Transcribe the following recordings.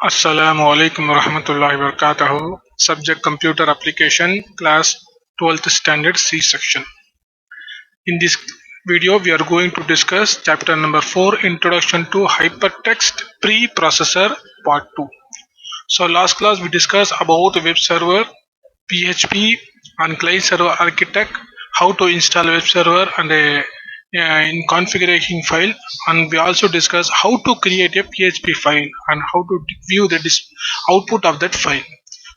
Assalamu alaikum warahmatullahi wabarakatuh. Subject Computer Application, Class 12th Standard C section. In this video, we are going to discuss chapter number 4, Introduction to Hypertext Preprocessor Part 2. So last class we discussed about web server, PHP and client server architect, how to install web server and in configuration file, and we also discussed how to create a PHP file and how to view the output of that file.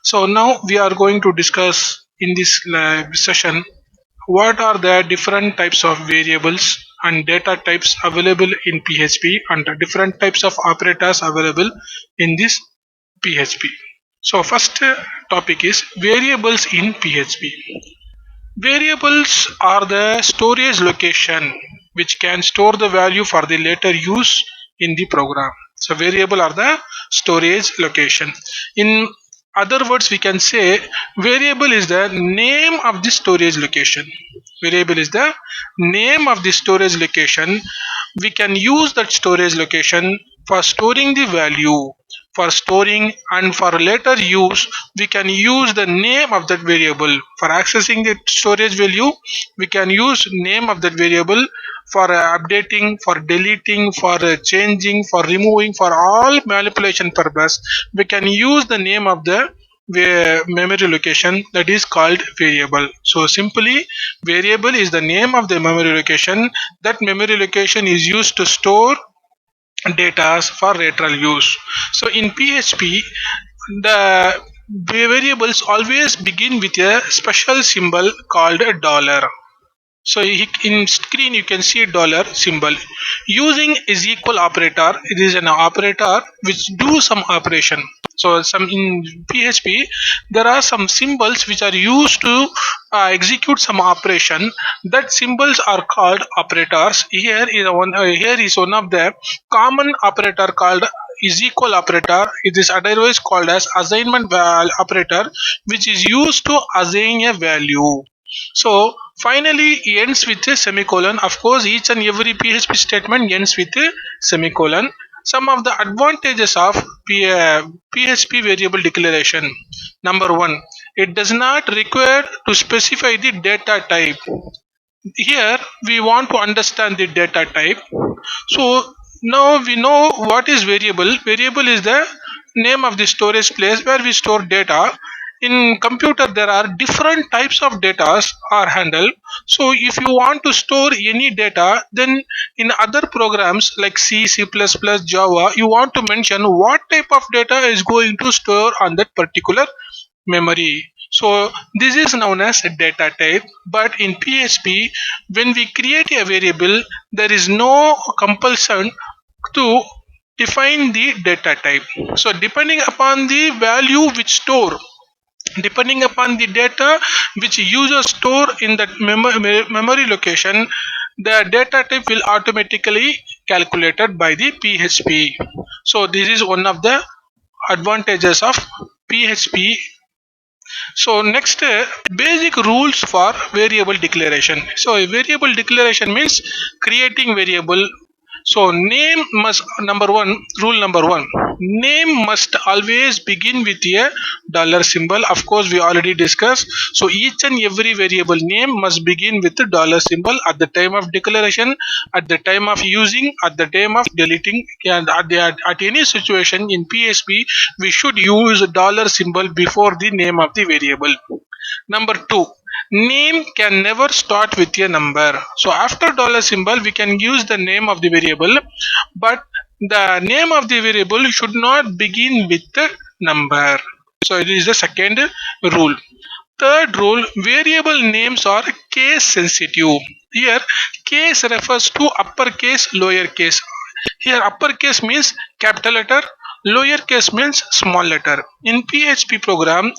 So now we are going to discuss in this session what are the different types of variables and data types available in PHP and the different types of operators available in this PHP. So first topic is variables in PHP. Variables are the storage location which can store the value for the later use in the program. So variable are the storage location. In other words, we can say variable is the name of the storage location. Variable is the name of the storage location. We can use that storage location for storing the value. For storing and for later use, we can use the name of that variable. For accessing the storage value, we can use name of that variable. For updating, for deleting, for changing, for removing, for all manipulation purpose, we can use the name of the memory location, that is called variable. So simply variable is the name of the memory location. That memory location is used to store data for lateral use. So in PHP, the variables always begin with a special symbol called a dollar. So in screen you can see a dollar symbol. Using is equal operator, it is an operator which do some operation. So some in PHP there are some symbols which are used to execute some operation. That symbols are called operators. Here is one of the common operator called is equal operator. It is otherwise called as assignment operator, which is used to assign a value. So finally ends with a semicolon. Of course, each and every PHP statement ends with a semicolon. Some of the advantages of PHP variable declaration. Number one, it does not require to specify the data type. Here we want to understand the data type. So now we know what is variable. Variable is the name of the storage place where we store data. In computer there are different types of data are handled. So if you want to store any data, then in other programs like C++, Java, you want to mention what type of data is going to store on that particular memory. So this is known as a data type. But in PHP, when we create a variable, there is no compulsion to define the data type. So depending upon the value which store, depending upon the data which user store in that memory location, the data type will automatically calculated by the PHP. So this is one of the advantages of PHP. So next, basic rules for variable declaration. So a variable declaration means creating variable. So name must, number one, rule number one, name must always begin with a dollar symbol. Of course we already discussed. So each and every variable name must begin with the dollar symbol at the time of declaration, at the time of using, at the time of deleting, and at any situation in PHP we should use a dollar symbol before the name of the variable. Number two, name can never start with a number. So after dollar symbol we can use the name of the variable, but the name of the variable should not begin with the number. So it is the second rule. Third rule, variable names are case sensitive. Here case refers to uppercase, lowercase. Here uppercase means capital letter, lowercase means small letter. In PHP program,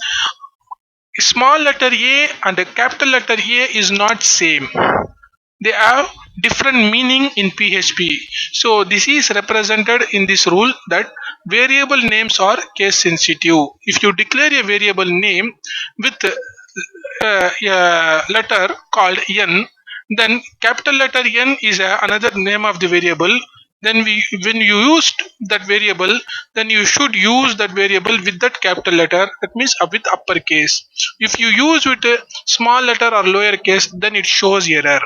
small letter A and a capital letter A is not same. They have different meaning in PHP. So this is represented in this rule that variable names are case sensitive. If you declare a variable name with a letter called n, then capital letter N is another name of the variable. then when you used that variable, then you should use that variable with that capital letter, that means with uppercase. If you use with a small letter or lowercase, then it shows error.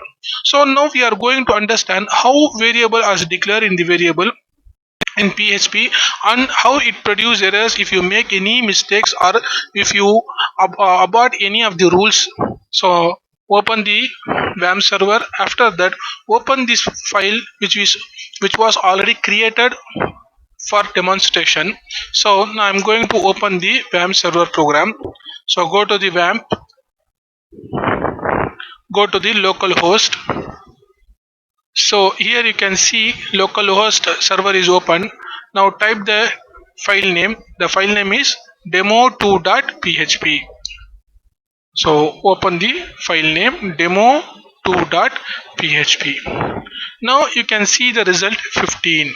So now we are going to understand how variable is declared in the variable in PHP, and how it produces errors if you make any mistakes or if you abort any of the rules. So open the WAM server. After that, open this file which was already created for demonstration. So now I'm going to open the WAM server program. So go to the WAMP, go to the localhost. So here you can see localhost server is open. Now type the file name. The file name is demo2.php. So open the file name demo2.php. Now you can see the result 15.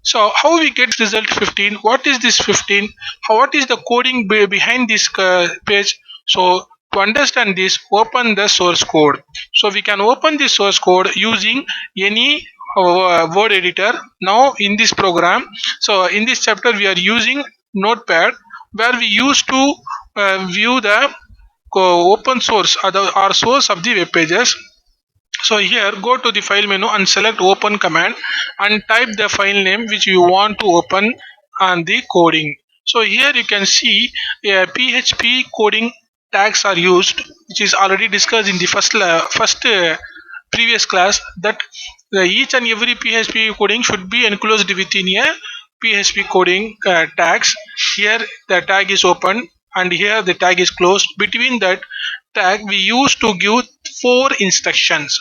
So how we get result 15? What is this 15? What is the coding behind this page? So to understand this, open the source code. So we can open the source code using any word editor. Now in this program, so in this chapter we are using Notepad, where we used to view the open source or source of the web pages. So here go to the file menu and select open command and type the file name which you want to open and the coding. So here you can see PHP coding tags are used, which is already discussed in the first previous class, that each and every PHP coding should be enclosed within a PHP coding tags. Here the tag is open and here the tag is closed. Between that tag we used to give four instructions.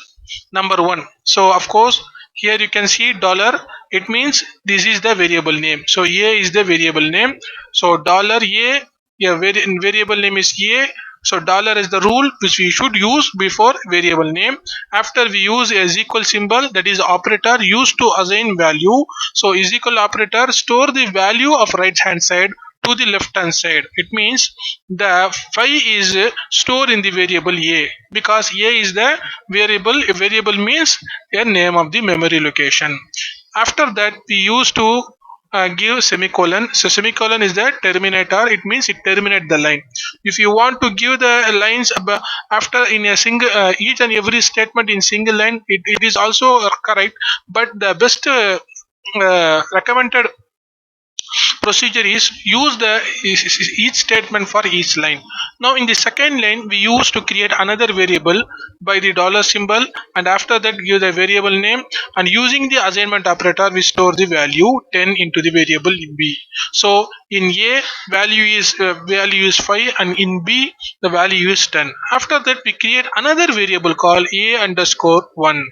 Number one, so of course here you can see dollar, it means this is the variable name. So a is the variable name. So dollar a, yeah, variable name is a. So dollar is the rule which we should use before variable name. After we use a is equal symbol, that is operator used to assign value. So is equal operator store the value of right hand side to the left hand side. It means the 5 is stored in the variable a, because a is the variable. A variable means a name of the memory location. After that we used to give semicolon. So semicolon is the terminator, it means it terminates the line. If you want to give the lines after in a single each and every statement in single line, it is also correct, but the best recommended procedure is use the each statement for each line. Now in the second line we use to create another variable by the dollar symbol, and after that give the variable name, and using the assignment operator we store the value 10 into the variable b. So in a value is 5 and in b the value is 10. After that we create another variable called a underscore 1.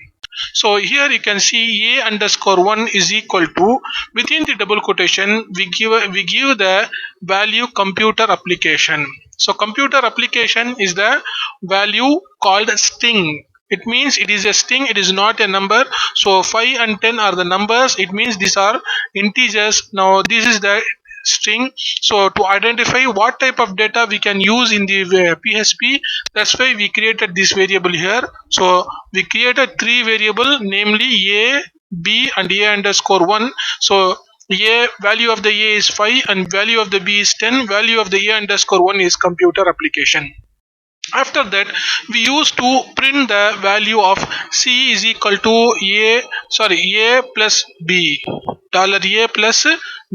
So here you can see a underscore 1 is equal to, within the double quotation we give the value computer application. So computer application is the value called string. It means it is a string, it is not a number. So 5 and 10 are the numbers, it means these are integers. Now this is the string. So to identify what type of data we can use in the PHP, that's why we created this variable here. So we created three variable, namely a, b and a underscore 1. So a value of the a is 5 and value of the b is 10. Value of the a underscore 1 is computer application. After that we used to print the value of c is equal to a plus b, dollar a plus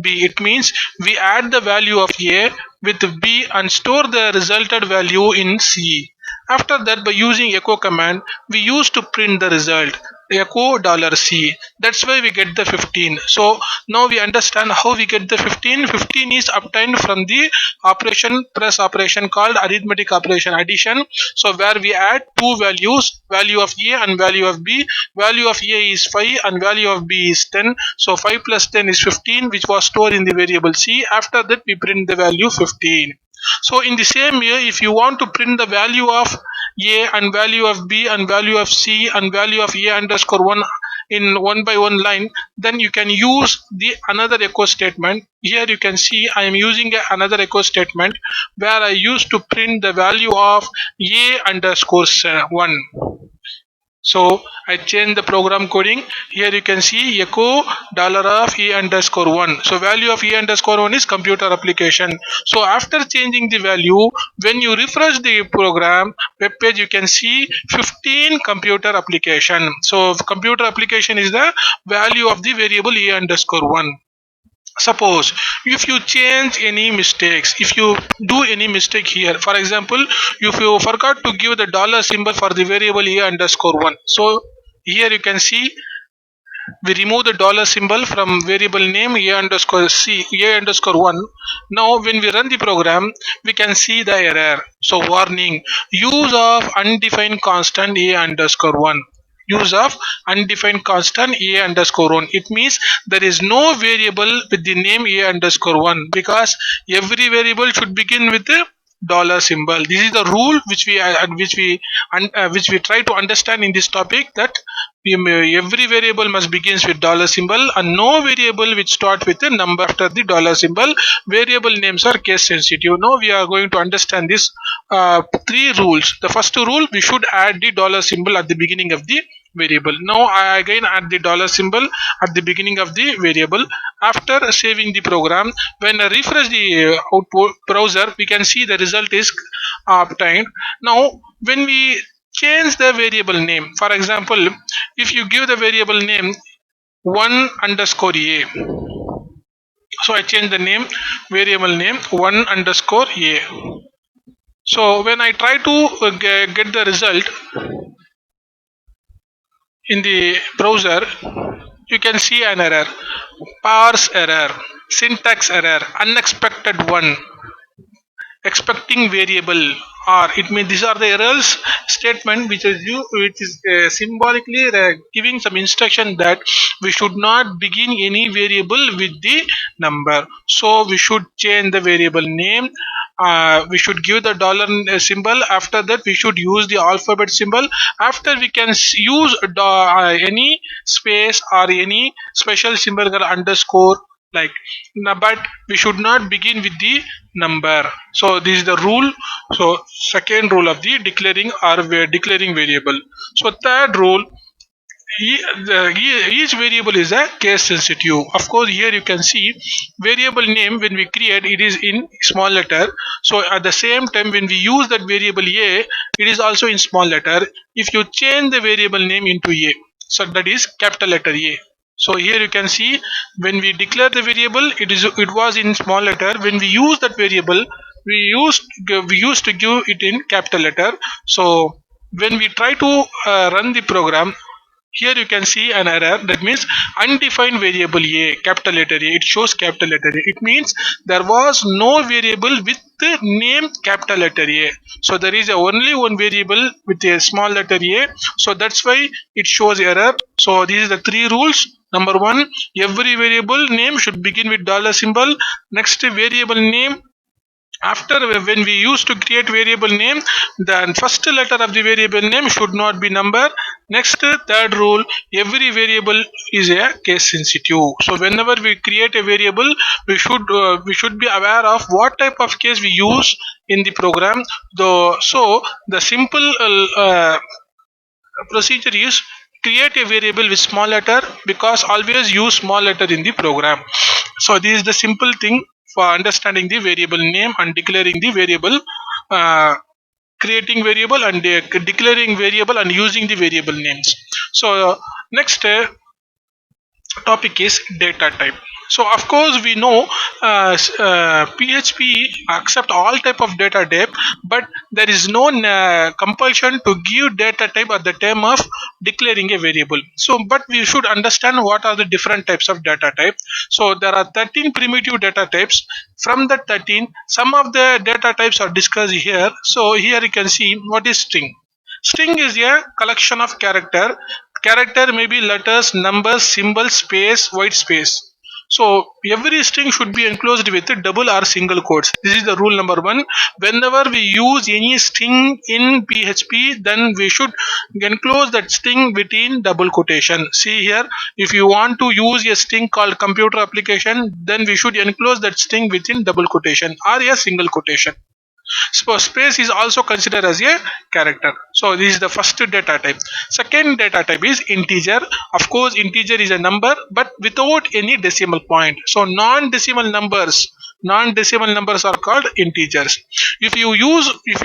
b. It means we add the value of a with b and store the resulted value in c. After that, by using echo command we used to print the result echo dollar $c. That's why we get the 15. So now we understand how we get the 15. 15 is obtained from the operation, press operation called arithmetic operation addition. So where we add two values, value of a and value of b. Value of a is 5 and value of b is 10. So 5 plus 10 is 15, which was stored in the variable c. After that we print the value 15. So in the same way, if you want to print the value of a and value of b and value of c and value of a underscore 1 in one by one line, then you can use the another echo statement. Here you can see I am using another echo statement where I used to print the value of a underscore 1. So I change the program coding. Here you can see echo dollar of e underscore one. So value of e underscore one is computer application. So after changing the value, when you refresh the program web page, you can see 15 computer application. So computer application is the value of the variable e underscore one. Suppose if you change any mistakes, if you do any mistake here, for example, if you forgot to give the dollar symbol for the variable a underscore one, so here you can see we remove the dollar symbol from variable name a underscore c a underscore one. Now when we run the program, we can see the error. So warning, use of undefined constant a underscore one. Use of undefined constant a underscore one. It means there is no variable with the name a underscore one, because every variable should begin with the dollar symbol. This is the rule which we try to understand in this topic, that every variable must begins with dollar symbol, and no variable which start with a number after the dollar symbol. Variable names are case sensitive. Now we are going to understand this three rules. The first rule, we should add the dollar symbol at the beginning of the variable. Now I again add the dollar symbol at the beginning of the variable. After saving the program, when I refresh the output browser, we can see the result is obtained. Now when we change the variable name, for example, if you give the variable name one underscore a, so I change the name, variable name one underscore a. So when I try to get the result in the browser, you can see an error, parse error, syntax error, unexpected one, expecting variable, or it means these are the errors statement which is symbolically giving some instruction that we should not begin any variable with the number. So we should change the variable name. We should give the dollar symbol. After that we should use the alphabet symbol. After we can use any space or any special symbol or underscore, like, but we should not begin with the number. So this is the rule. So second rule of the declaring or declaring variable. So third rule, each variable is a case sensitive. Of course here you can see variable name, when we create it is in small letter. So at the same time when we use that variable a, it is also in small letter. If you change the variable name into a, so that is capital letter a. So here you can see when we declare the variable, it was in small letter. When we use that variable, we used to give it in capital letter. So when we try to run the program, here you can see an error. That means undefined variable a, capital letter A. It shows capital letter A. It means there was no variable with the name capital letter A. So there is only one variable with a small letter A. So that's why it shows error. So these are the three rules. Number one, every variable name should begin with dollar symbol. Next, variable name, after when we used to create variable name, the first letter of the variable name should not be number. Next, third rule, every variable is a case sensitive. So whenever we create a variable, we should be aware of what type of case we use in the program. So the simple procedure is create a variable with small letter, because always use small letter in the program. So this is the simple thing for understanding the variable name and declaring the variable, creating variable and declaring variable and using the variable names. So next topic is data type. So of course we know PHP accept all type of data type, but there is no compulsion to give data type at the time of declaring a variable. So but we should understand what are the different types of data type. So there are 13 primitive data types. From the 13, some of the data types are discussed here. So here you can see what is string. String is a collection of character. Character may be letters, numbers, symbols, space, white space. So every string should be enclosed with double or single quotes. This is the rule number one. Whenever we use any string in PHP, then we should enclose that string within double quotation. See here, if you want to use a string called computer application, then we should enclose that string within double quotation or a single quotation. So space is also considered as a character. So this is the first data type. Second data type is integer. Of course, integer is a number, but without any decimal point. So non-decimal numbers are called integers. If you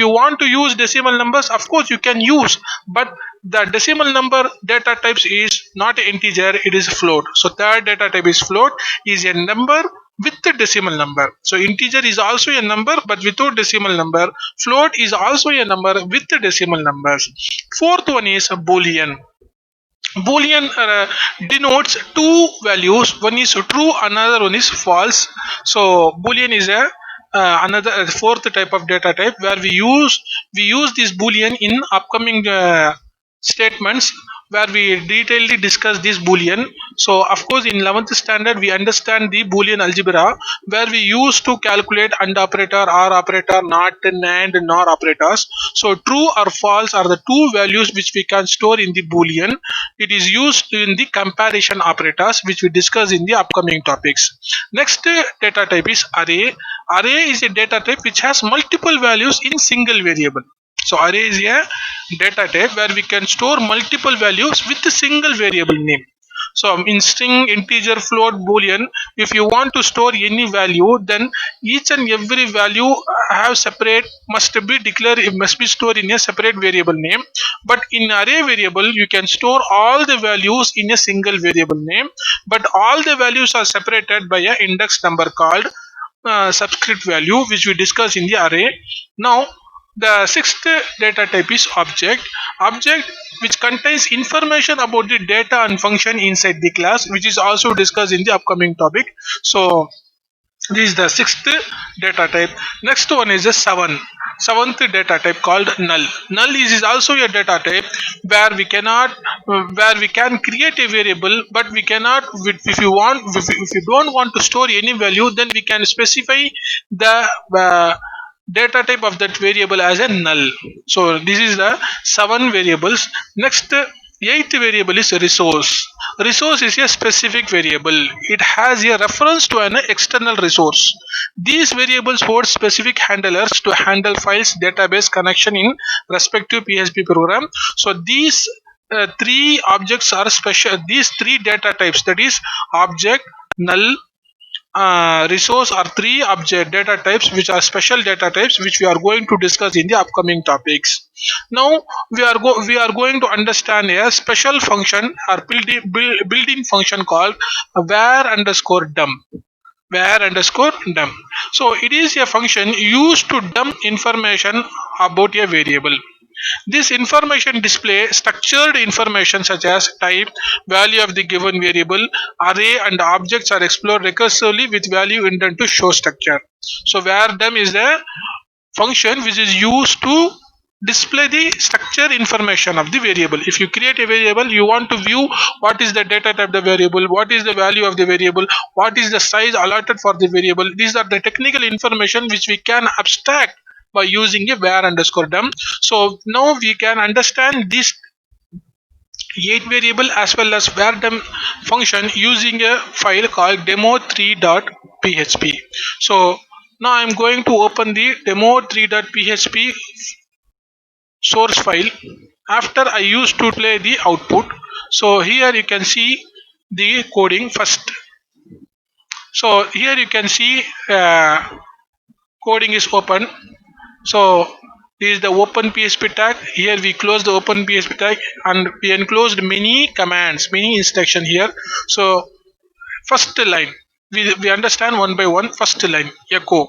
want to use decimal numbers, of course you can use, but the decimal number data types is not integer, it is float. So third data type is float, is a number with the decimal number. So integer is also a number but without decimal number. Float is also a number with the decimal numbers. Fourth one is a boolean. Boolean denotes two values. One is true, another one is false. So Boolean is a another fourth type of data type where we use this Boolean in upcoming statements where we detailedly discuss this Boolean. So of course in 11th standard we understand the Boolean algebra where we used to calculate AND operator, OR operator, NOT, NAND, NOR operators. So true or false are the two values which we can store in the Boolean. It is used in the comparison operators which we discuss in the upcoming topics. Next data type is array. Array is a data type which has multiple values in single variable. So array is a data type where we can store multiple values with a single variable name. So in string, integer, float, boolean, if you want to store any value, then each and every value have separate must be declared, it must be stored in a separate variable name. But in array variable, you can store all the values in a single variable name, but all the values are separated by an index number called subscript value, which we discuss in the array. Now the sixth data type is object. Object which contains information about the data and function inside the class, which is also discussed in the upcoming topic. So this is the sixth data type. Next one is the seventh data type called null. Null is also a data type where we cannot where we can create a variable, but we cannot, if you don't want to store any value, then we can specify the data type of that variable as a null. So this is the seven variables. Next, eighth variable is resource. Resource is a specific variable. It has a reference to an external resource. These variables hold specific handlers to handle files database connection in respective PHP program. So these three objects are special. These three data types, that is object, null, resource, are three object data types which are special data types which we are going to discuss in the upcoming topics. Now we are going to understand a special function or built-in function called var underscore dump. Var underscore dump. So it is a function used to dump information about a variable. This information display structured information such as type, value of the given variable, array and objects are explored recursively with value intent to show structure. So var_dem is the function which is used to display the structure information of the variable. If you create a variable, you want to view what is the data type of the variable, what is the value of the variable, what is the size allotted for the variable. These are the technical information which we can abstract by using a var underscore dump. So now we can understand this 8 variable as well as var dump function using a file called demo3.php. So now I'm going to open the demo3.php source file. After I used to play the output. So here you can see the coding first. So here you can see coding is open. So this is the open PHP tag. Here we close the open PHP tag and we enclosed many commands, many instruction here. So first line, we understand one by one. First line, echo.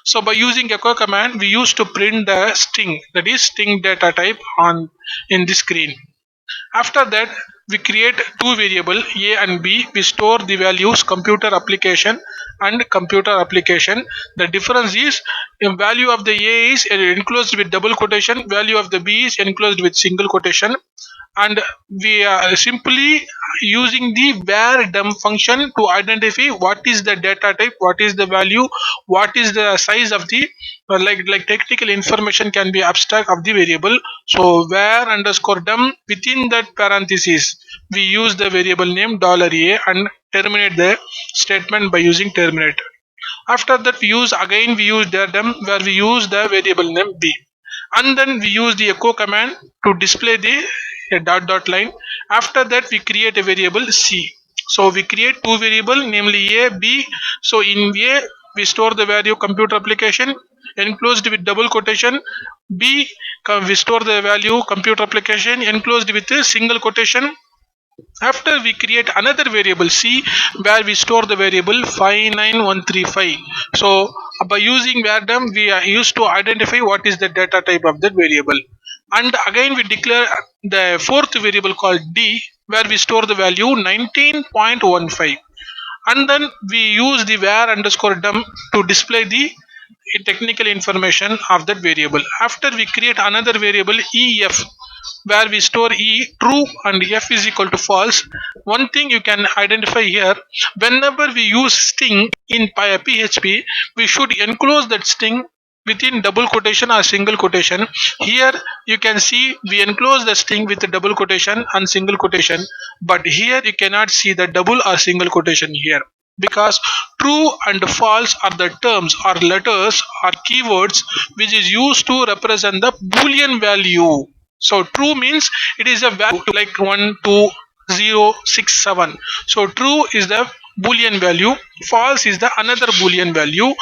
So by using echo command, we used to print the string, that is string data type on in the screen. After that, we create two variable a and b. We store the values computer application and computer application. The difference is the value of the a is enclosed with double quotation, value of the b is enclosed with single quotation, and we are simply using the var dump function to identify what is the data type, what is the value, what is the size of the like technical information can be abstract of the variable. So var underscore dump, within that parenthesis we use the variable name $a and terminate the statement by using terminator. After that we use them where we use the variable name b, and then we use the echo command to display the dot line. After that we create a variable c. So we create two variable, namely a, b. So in a we store the value computer application enclosed with double quotation. B, we store the value computer application enclosed with a single quotation. After we create another variable c where we store the variable 59135. So by using vardim we are used to identify what is the data type of that variable. And again we declare the fourth variable called d where we store the value 19.15, and then we use the var underscore dum to display the technical information of that variable. After we create another variable ef where we store e true and f is equal to false. One thing you can identify here, whenever we use string in PHP, we should enclose that string within double quotation or single quotation. Here you can see we enclose the string with a double quotation and single quotation, but here you cannot see the double or single quotation here, because true and false are the terms or letters or keywords which is used to represent the boolean value. So true means it is a value like 1 2 0 6 7. So true is the boolean value, false is the another boolean value.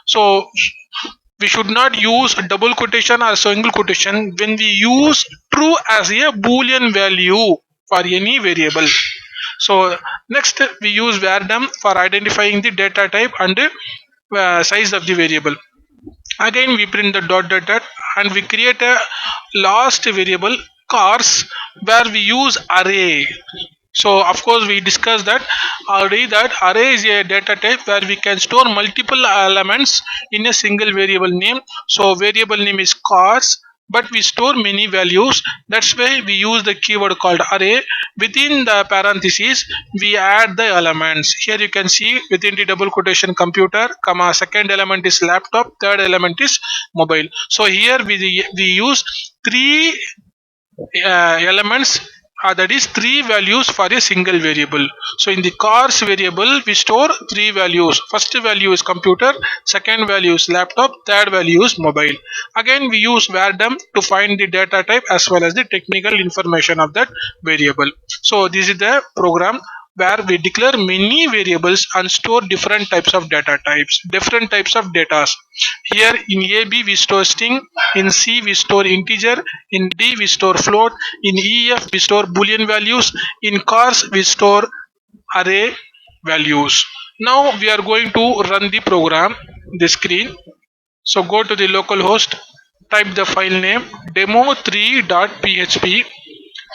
So we should not use double quotation or single quotation when we use true as a boolean value for any variable. So next we use vardim for identifying the data type and size of the variable. Again we print the dot and we create a last variable cars where we use array. So of course we discussed that already that array is a data type where we can store multiple elements in a single variable name. So variable name is cars, but we store many values. That's why we use the keyword called array. Within the parentheses we add the elements. Here you can see within the double quotation computer comma, second element is laptop, third element is mobile. So here we use three elements, that is three values for a single variable. So in the cars variable we store three values. First value is computer, second value is laptop, third value is mobile. Again we use vardim to find the data type as well as the technical information of that variable. So this is the program where we declare many variables and store different types of data types, different types of data. Here in AB we store string, in C we store integer, in D we store float, in EF we store boolean values, in cars we store array values. Now we are going to run the program, the screen. So go to the localhost, type the file name demo3.php.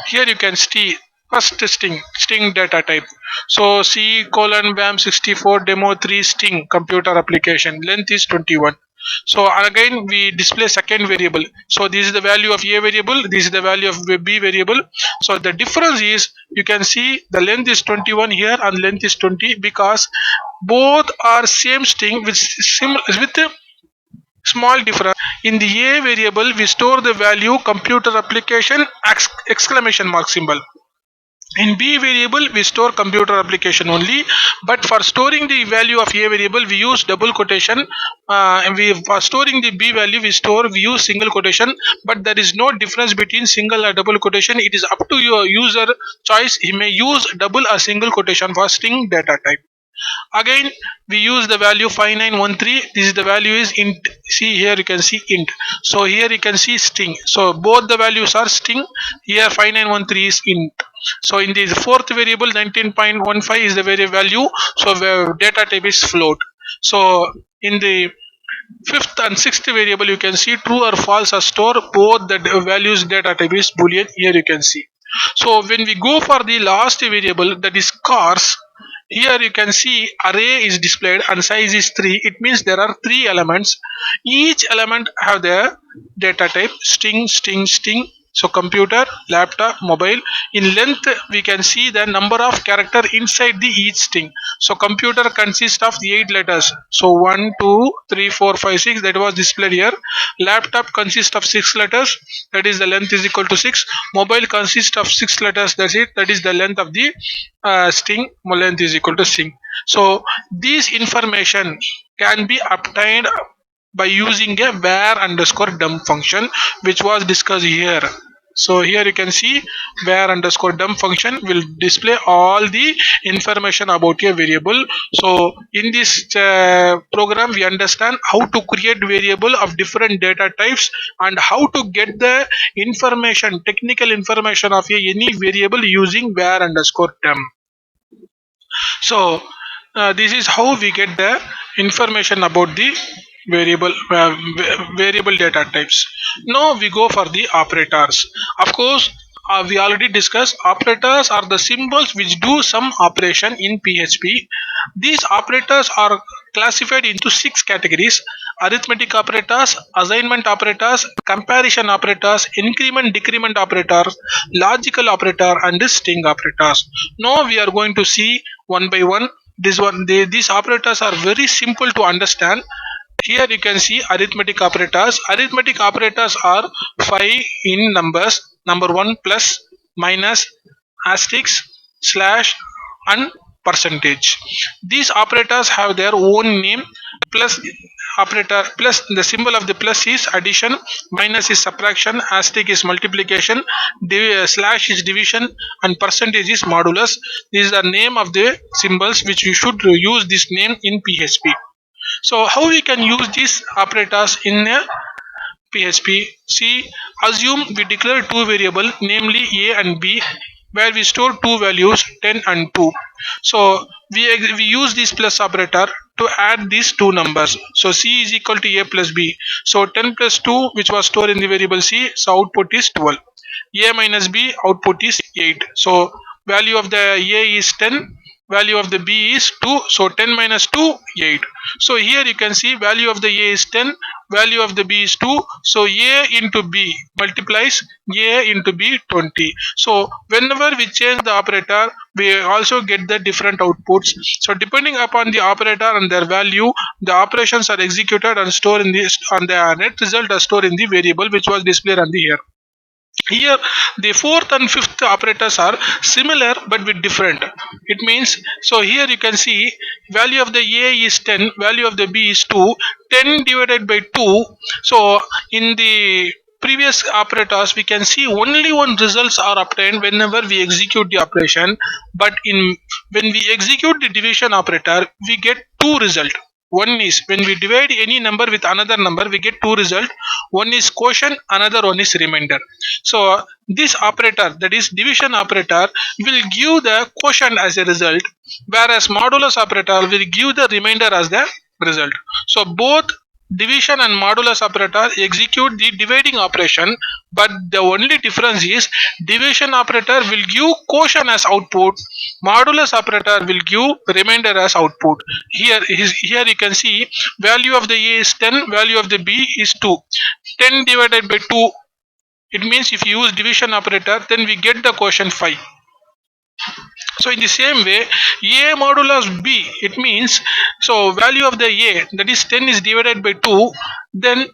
Here you can see first string data type. So C colon bam 64 demo 3 string computer application, length is 21. So again we display second variable. So this is the value of a variable, this is the value of b variable. So the difference is you can see the length is 21 here and length is 20 because both are same string with small difference. In the a variable we store the value computer application exclamation mark symbol. In b variable we store computer application only, but for storing the value of a variable we use double quotation, and for storing the b value we use single quotation, but there is no difference between single or double quotation. It is up to your user choice. He may use double or single quotation for string data type. Again we use the value 5913. This is the value is int. See here you can see int. So here you can see string. So both the values are string. Here 5913 is int. So in the fourth variable 19.15 is the very value. So the data type is float. So in the fifth and sixth variable you can see true or false are stored. Both the values data type is boolean. Here you can see. So when we go for the last variable, that is cars, here you can see array is displayed and size is 3. It means there are 3 elements. Each element have their data type string, string, string. So computer, laptop, mobile. In length we can see the number of character inside the each string. So computer consists of 8 letters. So 1 2 3 4 5 6, that was displayed here. Laptop consists of 6 letters, that is the length is equal to 6. Mobile consists of 6 letters, that's it, that is the length of the string, length is equal to string. So this information can be obtained by using a var underscore dump function, which was discussed here. So here you can see var underscore dump function will display all the information about a variable. So in this program we understand how to create variable of different data types and how to get the information, technical information of any variable using var underscore dump. So this is how we get the information about the variable data types. Now we go for the operators. Of course, we already discussed operators are the symbols which do some operation in PHP. These operators are classified into 6 categories: arithmetic operators, assignment operators, comparison operators, increment decrement operators, logical operator, and the string operators. Now we are going to see one by one. These operators are very simple to understand. Here you can see arithmetic operators. Arithmetic operators are 5 in numbers: number 1, plus, minus, asterisk, slash, and percentage. These operators have their own name. Plus operator, plus the symbol of the plus is addition, minus is subtraction, asterisk is multiplication, slash is division, and percentage is modulus. These are name of the symbols which you should use this name in PHP. So how we can use these operators in a PHP? See, assume we declare two variables, namely A and B, where we store two values 10 and 2. So we use this plus operator to add these two numbers. So C is equal to A plus B. So 10 plus 2, which was stored in the variable C, so output is 12. A minus B, output is 8. So value of the A is 10, value of the B is 2. So 10 minus 2, 8. So here you can see value of the A is 10, value of the B is 2. So A into B multiplies A into B 20. So whenever we change the operator, we also get the different outputs. So depending upon the operator and their value, the operations are executed and stored in the net result are stored in the variable which was displayed on the here. Here the fourth and fifth operators are similar but with different. It means, so here you can see value of the A is 10, value of the B is 2. 10 divided by 2. So in the previous operators we can see only one results are obtained whenever we execute the operation, but in when we execute the division operator we get two results. One is when we divide any number with another number, we get two results. One is quotient, another one is remainder. So this operator, that is division operator, will give the quotient as a result, whereas modulus operator will give the remainder as the result. So both division and modulus operator execute the dividing operation, but the only difference is division operator will give quotient as output, modulus operator will give remainder as output. Here you can see value of the A is 10, value of the B is 2. 10 divided by 2, it means if you use division operator, then we get the quotient 5. So in the same way, A modulus B, it means, so value of the A, that is 10, is divided by 2, then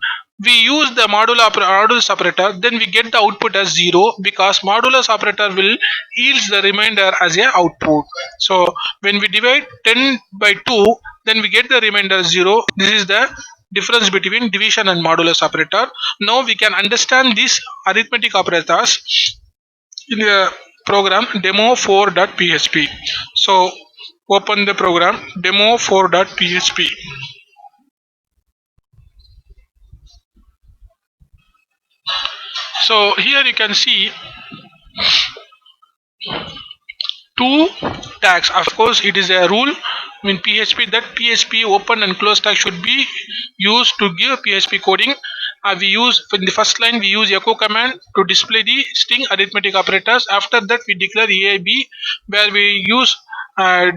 we use the modulus operator, then we get the output as 0, because modulus operator will yields the remainder as a output. So when we divide 10 by 2, then we get the remainder 0. This is the difference between division and modulus operator. Now we can understand these arithmetic operators in the program demo4.php. So open the program demo4.php. So here you can see two tags. Of course, it is a rule in PHP that PHP open and close tag should be used to give PHP coding. We use in the first line we use echo command to display the string arithmetic operators. After that we declare A/B, where we use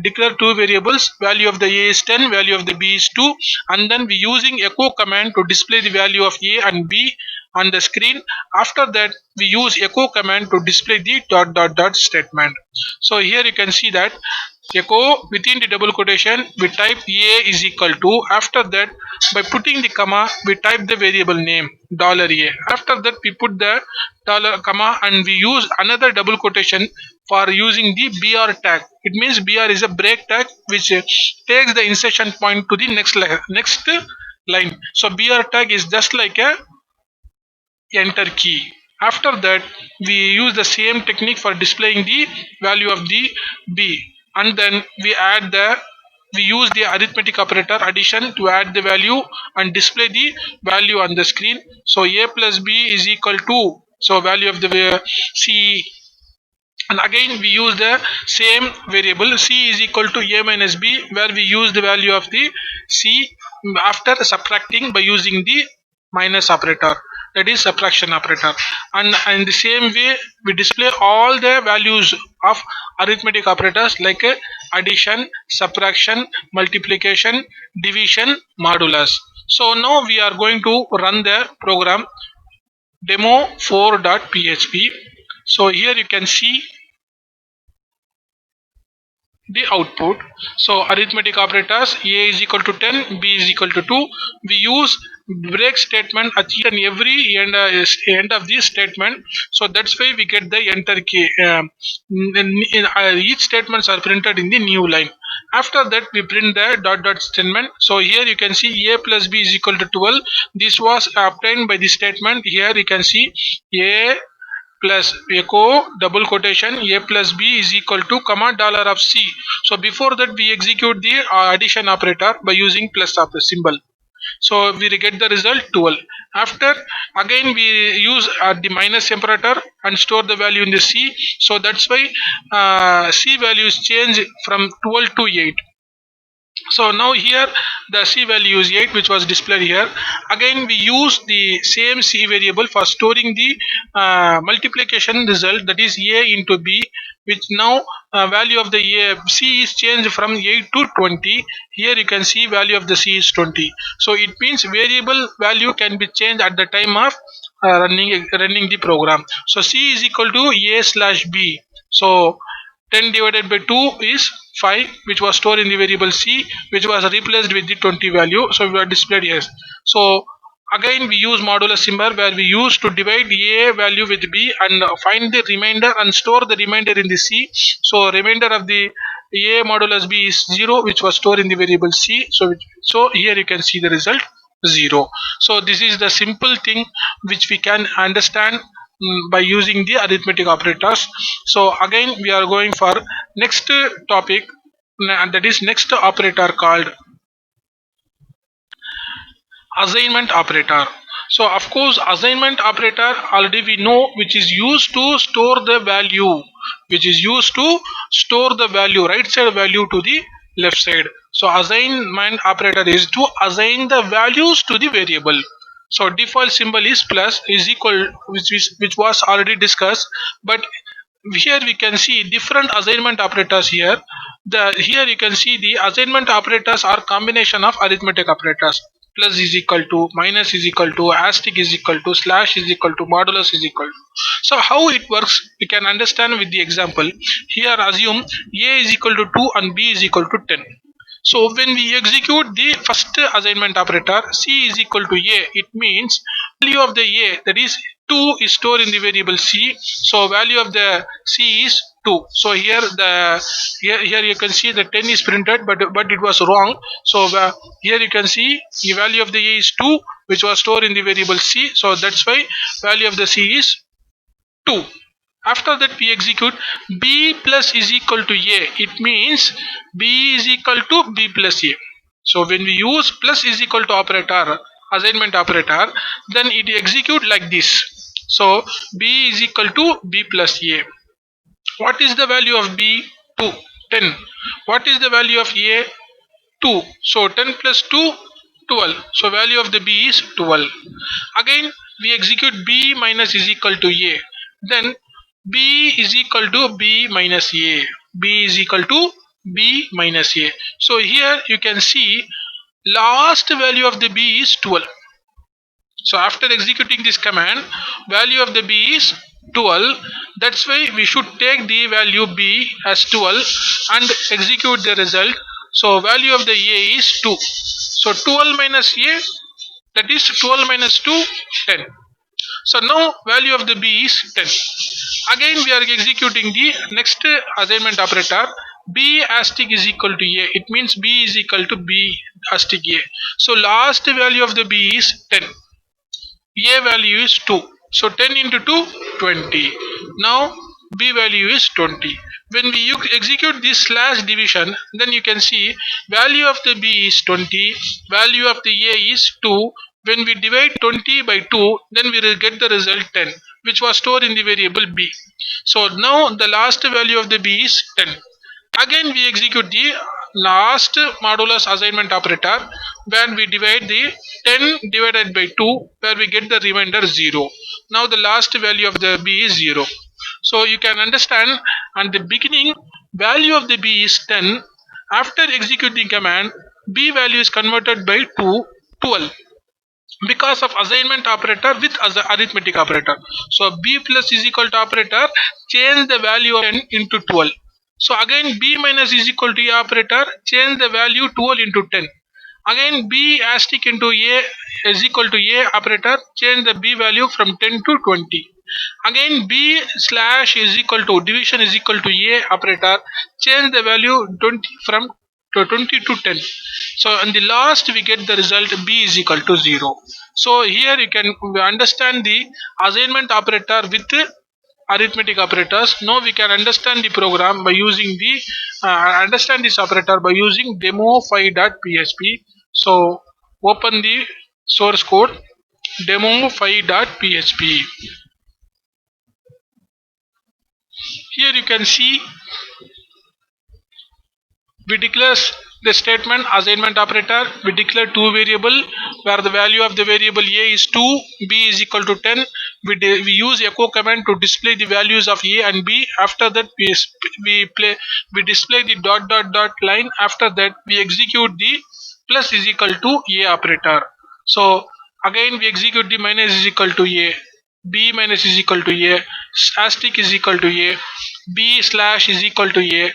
declare two variables. Value of the A is 10, value of the B is 2, and then we using echo command to display the value of A and B on the screen. After that we use echo command to display the dot dot dot statement. So here you can see that echo within the double quotation we type A is equal to, after that by putting the comma we type the variable name $A. After that we put the dollar comma and we use another double quotation for using the BR tag. It means BR is a break tag which takes the insertion point to the next line. So BR tag is just like a enter key. After that, we use the same technique for displaying the value of the B, and then we use the arithmetic operator addition to add the value and display the value on the screen. So A plus B is equal to, so value of the C, and again we use the same variable C is equal to A minus B, where we use the value of the C after subtracting by using the minus operator, that is subtraction operator. And in the same way we display all the values of arithmetic operators like addition, subtraction, multiplication, division, modulus. So now we are going to run the program demo4.php. so here you can see the output. So arithmetic operators, A is equal to 10, B is equal to 2. We use break statement at each and every end of this statement. So that's why we get the enter key. Each statements are printed in the new line. After that we print the dot statement. So here you can see A plus B is equal to 12. This was obtained by the statement. Here you can see A plus echo double quotation A plus B is equal to comma dollar of C. So before that we execute the addition operator by using plus of the symbol. So we get the result 12. After again we use the minus operator and store the value in the C. So that's why C values change from 12 to 8. So now here the C value is 8, which was displayed here. Again we use the same C variable for storing the multiplication result, that is A into B, which now value of the C is changed from 8 to 20. Here you can see value of the C is 20. So it means variable value can be changed at the time of running the program. So C is equal to A slash B. So 10 divided by 2 is 5, which was stored in the variable C, which was replaced with the 20 value. So we are displayed yes. So again we use modulus symbol, where we use to divide A value with B and find the remainder and store the remainder in the C. So remainder of the A modulus B is 0, which was stored in the variable C. So here you can see the result 0. So this is the simple thing which we can understand by using the arithmetic operators. So again we are going for next topic, and that is next operator called assignment operator. So of course assignment operator already we know, which is used to store the value, right side value to the left side. So assignment operator is to assign the values to the variable. So default symbol is plus is equal, which was already discussed, but here we can see different assignment operators here. Here you can see the assignment operators are combination of arithmetic operators. Plus is equal to, minus is equal to, asterisk is equal to, slash is equal to, modulus is equal to. So how it works we can understand with the example. Here assume A is equal to 2 and B is equal to 10. So when we execute the first assignment operator, C is equal to A, it means value of the A, that is 2, is stored in the variable C. So value of the C is 2. So here you can see the 10 is printed, but it was wrong. So here you can see the value of the A is 2, which was stored in the variable C. So that's why value of the C is 2. After that we execute B plus is equal to A. It means B is equal to B plus A. So when we use plus is equal to operator, assignment operator, then it execute like this. So B is equal to B plus A. What is the value of B? 2, 10. What is the value of A? 2. So 10 plus 2, 12. So value of the B is 12. Again we execute B minus is equal to A. Then B is equal to B minus A. B is equal to B minus A. So here you can see last value of the B is 12. So after executing this command, value of the B is 12. That's why we should take the value B as 12 and execute the result. So value of the A is 2. So 12 minus A, that is 12 minus 2, 10. So now value of the B is 10. Again we are executing the next assignment operator. B asterisk is equal to A. It means B is equal to B asterisk A. So last value of the B is 10. A value is 2. So 10 into 2, 20. Now B value is 20. When we execute this slash division, then you can see value of the B is 20, value of the A is 2. When we divide 20 by 2, then we will get the result 10, which was stored in the variable B. So now the last value of the B is 10. Again we execute the last modulus assignment operator, where we divide the 10 divided by 2, where we get the remainder 0. Now the last value of the B is 0. So you can understand, at the beginning value of the B is 10. After executing command, B value is converted by 2, 12, because of assignment operator with arithmetic operator. So B plus is equal to operator change the value of 10 into 12. So again B minus is equal to A operator change the value 12 into 10. Again B asterisk into A is equal to A operator change the B value from 10 to 20. Again B slash is equal to division is equal to A operator change the value 20 from to 20 to 10. So in the last we get the result B is equal to 0. So here you can understand the assignment operator with arithmetic operators. Now we can understand the program by using the understand this operator by using demo5.php. So open the source code demo5.php. Here you can see we declare the statement assignment operator. We declare two variable where the value of the variable A is 2, B is equal to 10. We use echo command to display the values of A and B. After that we display the dot dot dot line. After that we execute the plus is equal to A operator. So again we execute the minus is equal to A, B minus is equal to A, asterisk is equal to A, B slash is equal to A.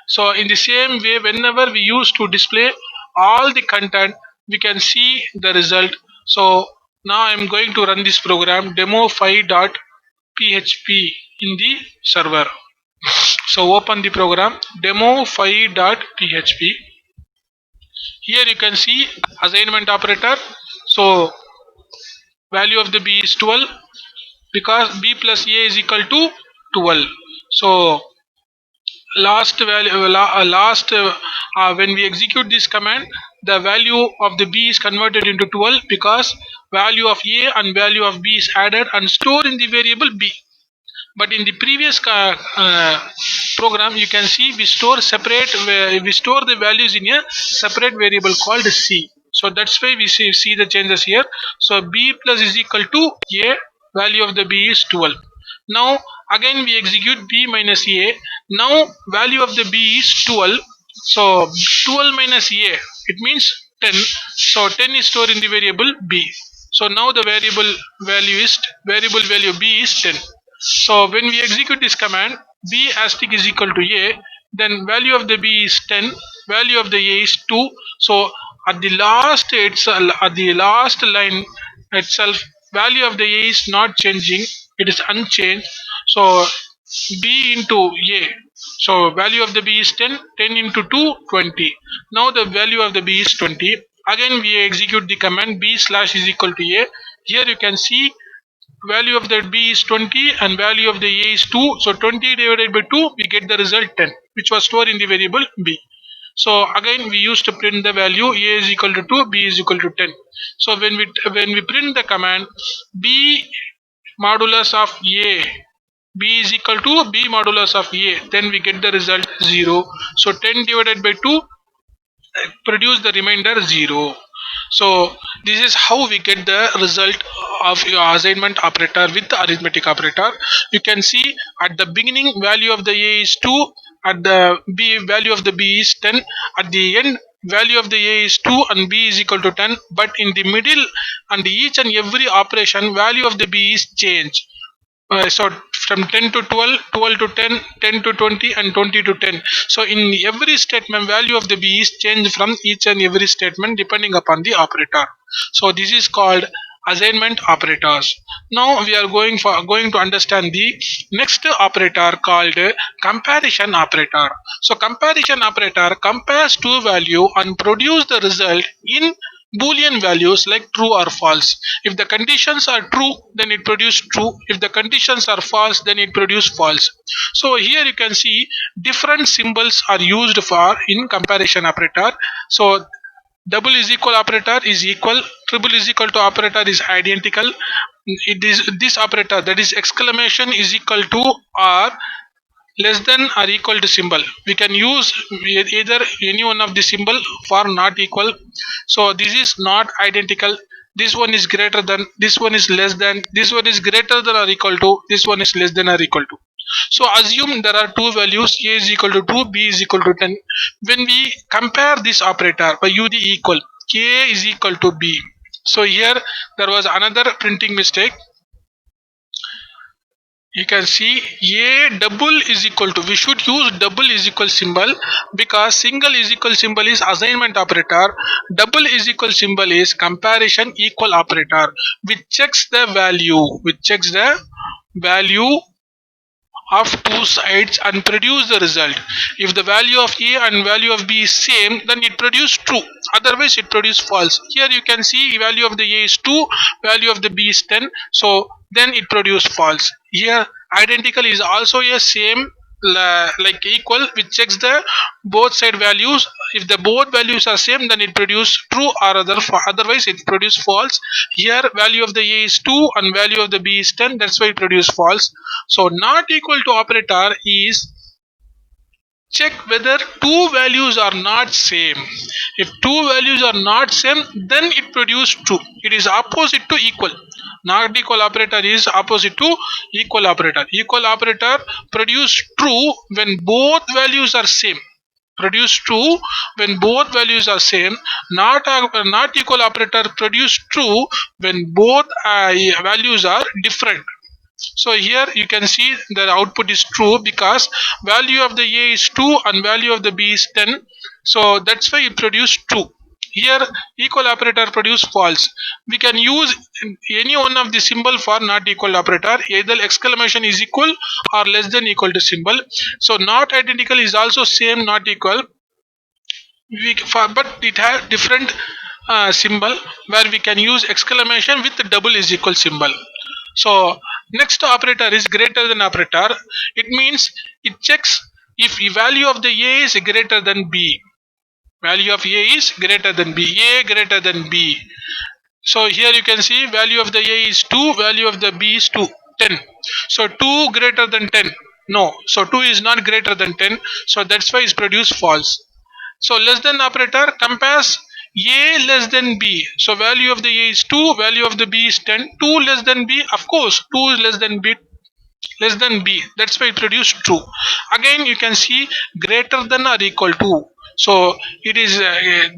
So in the same way, whenever we use to display all the content, we can see the result. So now I am going to run this program demo5.php in the server. So open the program demo5.php. Here you can see assignment operator. So value of the B is 12 because B plus A is equal to 12. So when we execute this command, the value of the B is converted into 12 because value of A and value of B is added and stored in the variable B. But in the previous program you can see we store the values in a separate variable called C. So that's why we see the changes here. So B plus is equal to A, value of the B is 12. Now again we execute B minus A. Now value of the B is 12. So 12 minus A, it means 10. So 10 is stored in the variable B. So now the variable value B is 10. So when we execute this command B asterisk is equal to A, then value of the B is 10, value of the A is 2. So at the last line itself, value of the A is not changing, it is unchanged. So B into A, so value of the B is 10, 10 into 2, 20. Now the value of the B is 20. Again we execute the command B slash is equal to A. Here you can see value of the B is 20 and value of the A is 2. So 20 divided by 2 we get the result 10, which was stored in the variable B. So again we used to print the value A is equal to 2, B is equal to 10. So when we print the command B modulus of A, B is equal to B modulus of A, then we get the result 0. So 10 divided by 2 produce the remainder 0. So this is how we get the result of your assignment operator with the arithmetic operator. You can see at the beginning value of the A is 2, at the B value of the B is 10, at the end value of the A is 2 and B is equal to 10, but in the middle and each and every operation value of the B is changed. So from 10 to 12, 12 to 10, 10 to 20 and 20 to 10. So in every statement value of the B is changed from each and every statement depending upon the operator. So this is called assignment operators. Now we are going to understand the next operator called comparison operator. So comparison operator compares two value and produce the result in Boolean values like true or false. If the conditions are true, then it produces true. If the conditions are false, then it produces false. So here you can see different symbols are used for in comparison operator. So double is equal operator is equal, triple is equal to operator is identical. It is this operator, that is exclamation is equal to or less than or equal to symbol. We can use either any one of the symbol for not equal. So this is not identical. This one is greater than, this one is less than, this one is greater than or equal to, this one is less than or equal to. So assume there are two values, a is equal to 2, b is equal to 10. When we compare this operator by u the equal, a is equal to b. So here there was another printing mistake. You can see a double is equal to, we should use double is equal symbol because single is equal symbol is assignment operator, double is equal symbol is comparison equal operator, which checks the value of two sides and produce the result. If the value of a and value of b is same, then it produce true, otherwise it produce false. Here you can see value of the a is 2, value of the b is 10, so then it produce false. Here identical is also a same like equal, which checks the both side values. If the both values are same, then it produce true or otherwise it produce false. Here value of the a is 2 and value of the b is 10, that's why it produce false. So not equal to operator is check whether two values are not same. If two values are not same, then it produce true. It is opposite to equal. Not equal operator is opposite to equal operator. Equal operator produce true when both values are same. Produce true when both values are same. Not equal operator produce true when both values are different. So here you can see the output is true because value of the a is 2 and value of the b is 10. So that's why it produced true. Here equal operator produce false. We can use any one of the symbol for not equal operator. Either exclamation is equal or less than equal to symbol. So not identical is also same not equal. But it has different symbol where we can use exclamation with double is equal symbol. So next operator is greater than operator. It means it checks if the value of the a is greater than b. Value of a is greater than b. A greater than b. So here you can see value of the a is 2, value of the b is 2, 10. So 2 greater than 10. No. So 2 is not greater than 10. So that's why it's produced false. So less than operator compares a less than b. So value of the a is 2, value of the b is 10. 2 less than b, of course 2 is less than b. Less than b, that's why it produced true. Again you can see greater than or equal to. So it is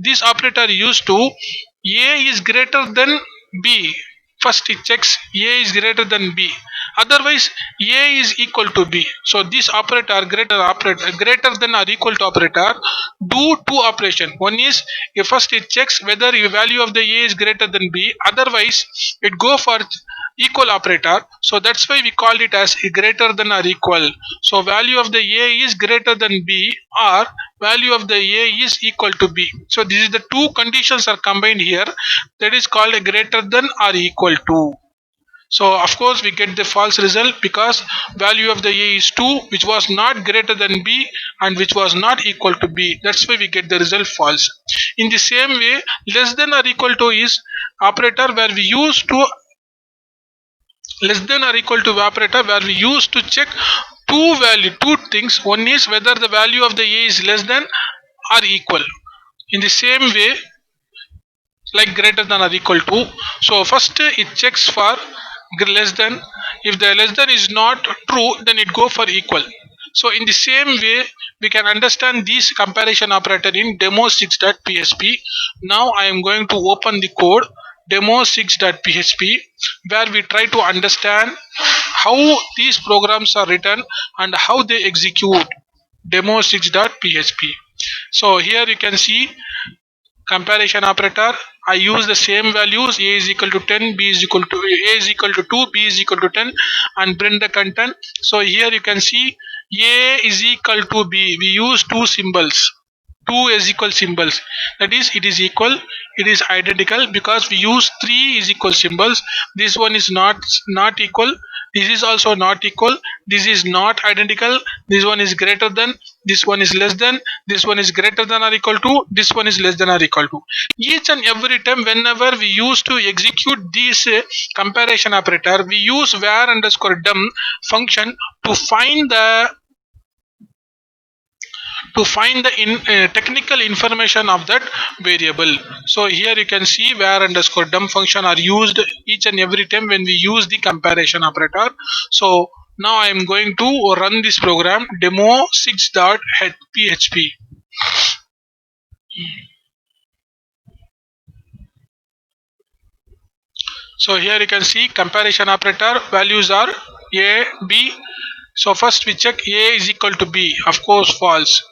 this operator used to a is greater than b. First it checks a is greater than b, otherwise a is equal to b. So this operator greater than or equal to operator do two operation. One is first it checks whether the value of the a is greater than b, otherwise it go for equal operator. So that's why we called it as greater than or equal. So value of the a is greater than b or value of the a is equal to b. So this is the two conditions are combined here, that is called a greater than or equal to. So of course we get the false result because value of the a is 2, which was not greater than b and which was not equal to b. That's why we get the result false. In the same way, less than or equal to is operator where we use to less than or equal to operator where we use to check two things. One is whether the value of the a is less than or equal. In the same way, like greater than or equal to. So first it checks for less than. If the less than is not true, then it go for equal. So in the same way, we can understand this comparison operator in demo6.php. Now I am going to open the code demo6.php, where we try to understand how these programs are written and how they execute. Demo6.php. So here you can see comparison operator, I use the same values. A is equal to 10, B is equal to A is equal to 2, B is equal to 10, and print the content. So here you can see A is equal to B. We use two symbols, two is equal symbols. That is, it is equal, it is identical, because we use three is equal symbols. This one is not equal, this is also not equal, this is not identical, this one is greater than, this one is less than, this one is greater than or equal to, this one is less than or equal to. Each and every time whenever we use to execute this comparison operator, we use var underscore dum function to find the technical information of that variable. So here you can see var underscore dum function are used each and every time when we use the comparison operator. So now I am going to run this program demo 6.php. So here you can see comparison operator values are a, b. So first we check a is equal to b, of course false.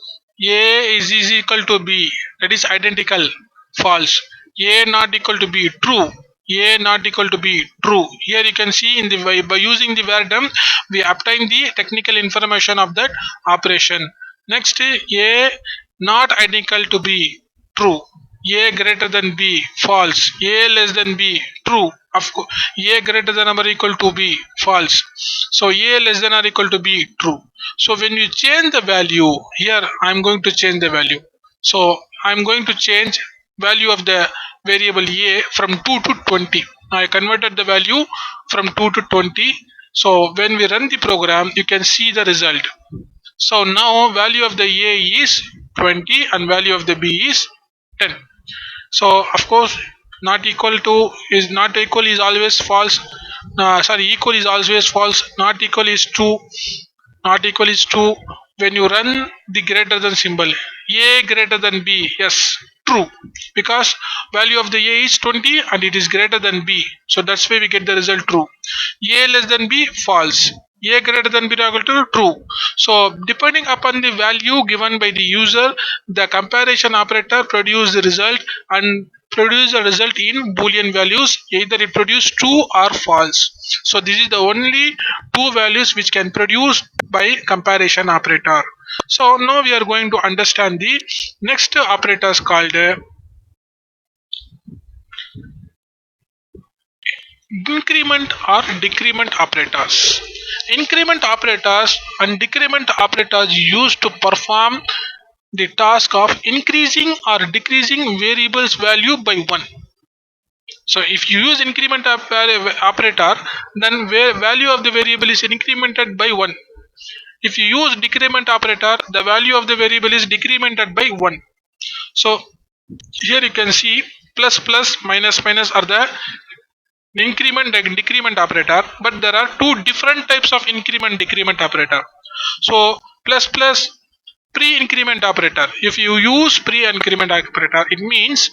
A is equal to b, that is identical, false. A not equal to b, true. A not equal to b, true. Here you can see in the by using the var dum we obtain the technical information of that operation. Next, a not identical to b, true. A greater than b, false. A less than b, true. Of course, a greater than or equal to b, false. So a less than or equal to b, true. So when you change the value here, I'm going to change the value. So I'm going to change value of the variable a from 2 to 20. I converted the value from 2 to 20. So when we run the program, you can see the result. So now value of the a is 20 and value of the b is 10. So of course not equal to is not equal is always false. Sorry, equal is always false. Not equal is true. Not equal is true. When you run the greater than symbol, a greater than b, yes, true, because value of the a is 20 and it is greater than b, so that's why we get the result true. A less than b, false. A greater than b equal to true. So depending upon the value given by the user, the comparison operator produce the result and produce a result in boolean values, either it produce true or false. So this is the only two values which can produce by comparison operator. So now we are going to understand the next operators called increment or decrement operators. Increment operators and decrement operators used to perform the task of increasing or decreasing variables value by 1. So if you use increment operator, then value of the variable is incremented by 1. If you use decrement operator, the value of the variable is decremented by 1. So here you can see plus plus minus minus are the increment and decrement operator, but there are two different types of increment decrement operator. So plus plus pre-increment operator. If you use pre-increment operator, it means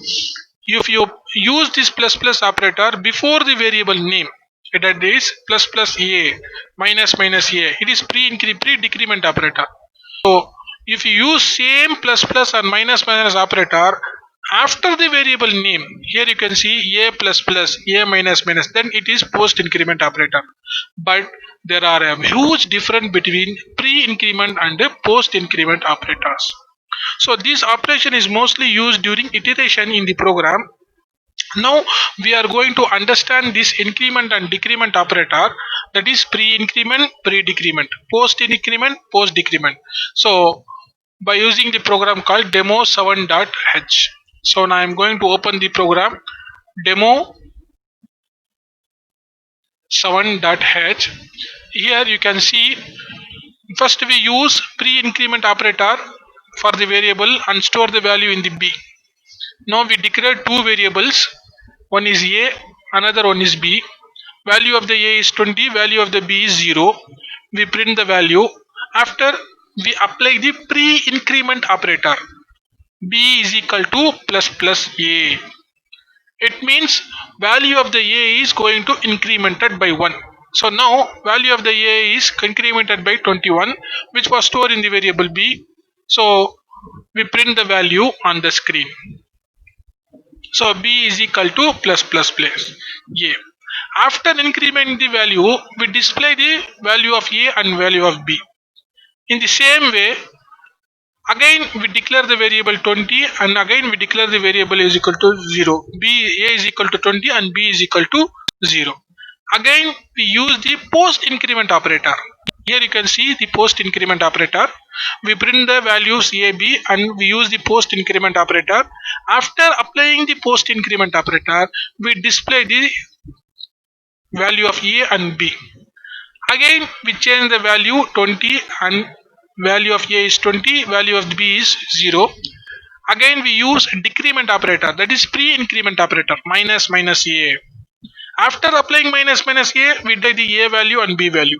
if you use this plus plus operator before the variable name, that is plus plus a minus minus a, it is pre-decrement operator. So if you use same plus plus and minus minus operator after the variable name, here you can see a plus plus, a minus minus, then it is post increment operator. But there are a huge difference between pre-increment and post increment operators. So this operation is mostly used during iteration in the program. Now we are going to understand this increment and decrement operator, that is pre-increment, pre-decrement, post-increment, post-decrement. So by using the program called demo7.h. So now I am going to open the program demo7.h. Here you can see first we use pre-increment operator for the variable and store the value in the b. Now we declare two variables, one is a, another one is b. Value of the a is 20, value of the b is 0. We print the value. After we apply the pre-increment operator, b is equal to plus plus a. It means value of the a is going to incremented by 1. So now value of the a is incremented by 21, which was stored in the variable b. So we print the value on the screen. So b is equal to plus plus plus a. After incrementing the value, we display the value of a and value of b. In the same way, again we declare the variable 20 and again we declare the variable is equal to 0. A is equal to 20 and b is equal to 0. Again we use the post increment operator. Here you can see the post increment operator. We print the values a, b and we use the post increment operator. After applying the post increment operator, we display the value of a and b. Again we change the value 20 and value of a is 20, value of b is 0. Again we use decrement operator, that is pre-increment operator, minus minus a. After applying minus minus a, we take the a value and b value.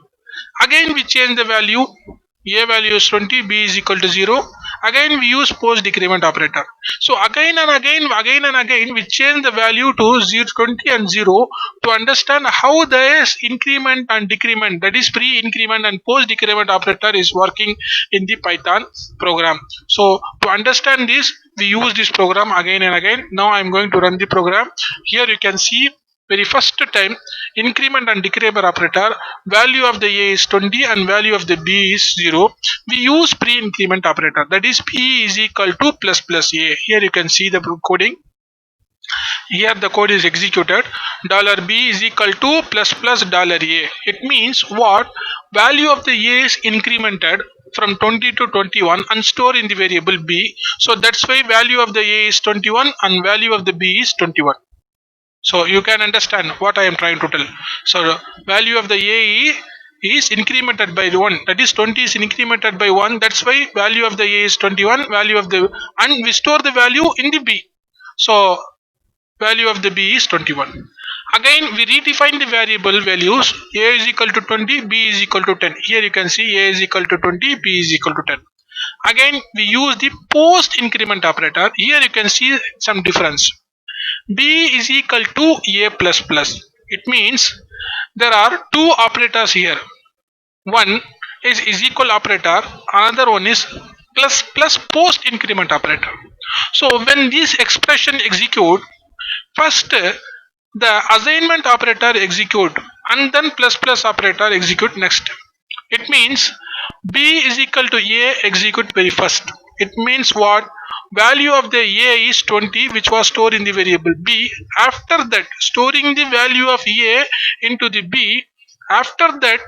Again we change the value, a value is 20, b is equal to 0. Again we use post decrement operator. So again and again we change the value to 0, 20 and 0 to understand how this increment and decrement, that is pre-increment and post decrement operator is working in the Python program. So to understand this, we use this program again and again. Now I am going to run the program. Here you can see very first time increment and decrement operator, value of the a is 20 and value of the b is 0. We use pre-increment operator, that is p is equal to plus plus a. Here you can see the coding. Here the code is executed. $b is equal to plus plus $a. It means what? Value of the a is incremented from 20 to 21 and stored in the variable b. So that's why value of the a is 21 and value of the b is 21. So you can understand what I am trying to tell. So value of the a is incremented by 1, that is 20 is incremented by 1, that's why value of the a is 21, value of the, and we store the value in the b. So value of the b is 21. Again we redefine the variable values, a is equal to 20, b is equal to 10. Here you can see a is equal to 20, b is equal to 10. Again we use the post increment operator. Here you can see some difference. b is equal to a plus plus. It means there are two operators here. One is equal operator, another one is plus plus post increment operator. So when this expression execute, first the assignment operator execute and then plus plus operator execute next. It means b is equal to a execute very first. It means what? Value of the a is 20, which was stored in the variable b. After that, storing the value of a into the b, after that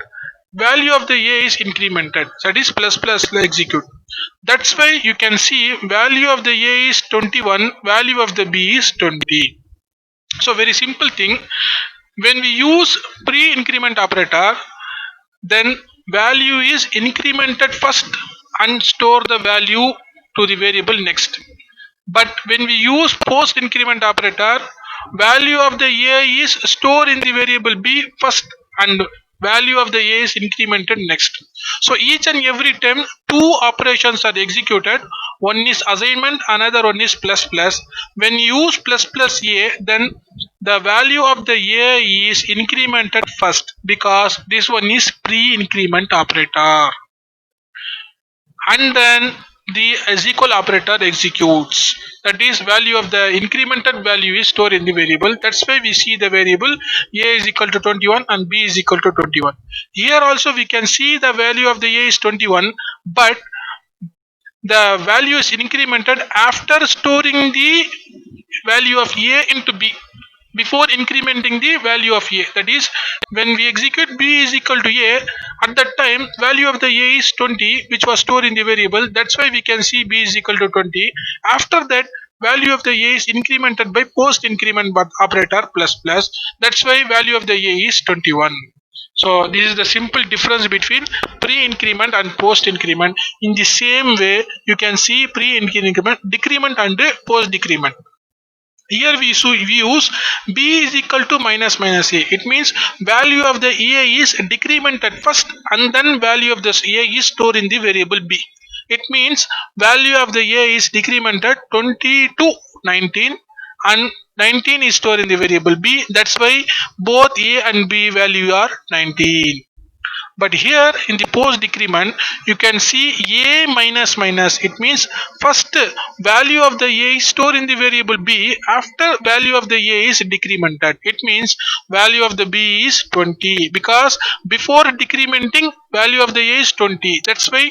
value of the a is incremented, that is plus plus execute. That's why you can see value of the a is 21, value of the b is 20. So very simple thing, when we use pre-increment operator, then value is incremented first and store the value to the variable next. But when we use post increment operator, value of the a is stored in the variable b first and value of the a is incremented next. So each and every time two operations are executed. One is assignment, another one is plus plus. When you use plus plus a, then the value of the a is incremented first because this one is pre-increment operator. And then the is equal operator executes, that is value of the incremented value is stored in the variable. That's why we see the variable a is equal to 21 and b is equal to 21. Here also we can see the value of the a is 21, but the value is incremented after storing the value of a into b before incrementing the value of a. That is, when we execute b is equal to a, at that time value of the a is 20, which was stored in the variable. That's why we can see b is equal to 20. After that, value of the a is incremented by post increment operator plus plus. That's why value of the a is 21. So this is the simple difference between pre-increment and post-increment. In the same way, you can see pre-increment, decrement and post-decrement. Here we use b is equal to minus minus a. It means value of the a is decremented first and then value of this a is stored in the variable b. It means value of the a is decremented 20 to 19 and 19 is stored in the variable b. That's why both a and b value are 19. But here in the post decrement, you can see a minus minus. It means first value of the a is stored in the variable b. After value of the a is decremented. It means value of the b is 20 because before decrementing value of the a is 20. That's why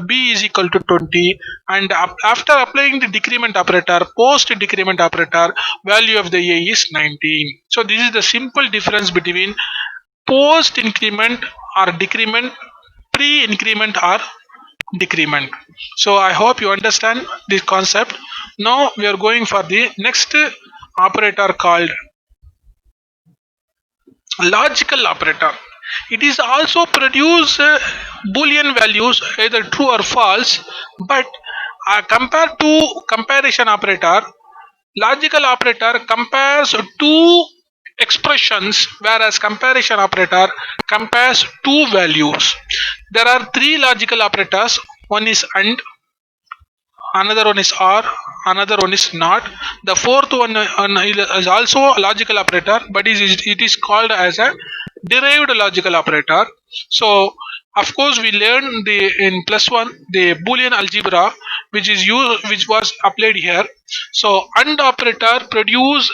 b is equal to 20. And after applying the decrement operator, post decrement operator, value of the a is 19. So this is the simple difference between post increment or decrement, pre increment or decrement. So I hope you understand this concept. Now we are going for the next operator called logical operator. It is also produce boolean values either true or false, but compared to comparison operator, logical operator compares two expressions, whereas comparison operator compares two values. There are three logical operators. One is AND, another one is OR, another one is NOT. The fourth one is also a logical operator, but it is called as a derived logical operator. So of course we learned the in plus one the Boolean algebra, which was applied here. So AND operator produce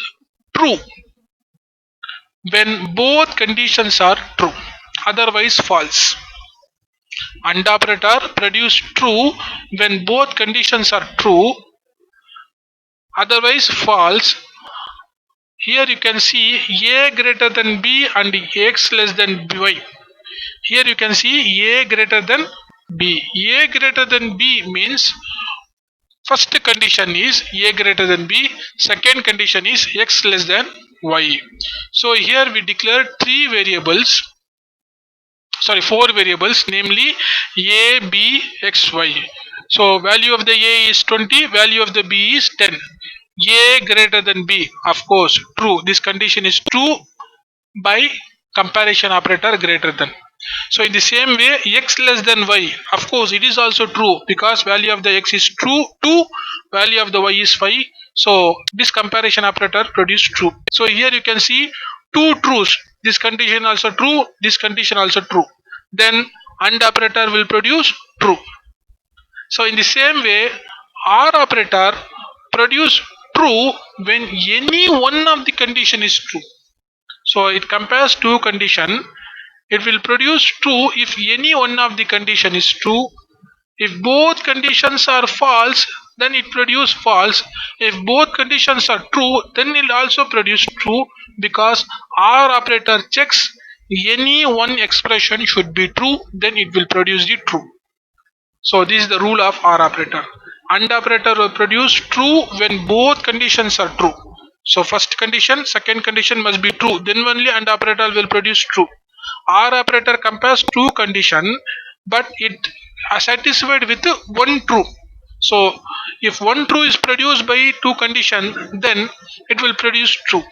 true when both conditions are true, otherwise false. AND operator produce true when both conditions are true, otherwise false. Here you can see a greater than b and x less than y. Here you can see a greater than b. A greater than b means first condition is a greater than b, second condition is x less than y. So here we declare four variables, namely a, b, x, y. So value of the a is 20, value of the b is 10. A greater than b, of course true. This condition is true by comparison operator greater than. So in the same way, x less than y, of course it is also true because value of the x is true 2, value of the y is 5. So this comparison operator produce true. So here you can see two truths. This condition also true, this condition also true. Then AND operator will produce true. So in the same way, OR operator produce true when any one of the condition is true. So it compares two condition. It will produce true if any one of the condition is true. If both conditions are false, then it produce false. If both conditions are true, then it will also produce true because OR operator checks any one expression should be true, then it will produce the true. So this is the rule of OR operator. AND operator will produce true when both conditions are true. So first condition, second condition must be true. Then only AND operator will produce true. OR operator compares two condition, but it is satisfied with one true. So if one true is produced by two condition, then it will produce true.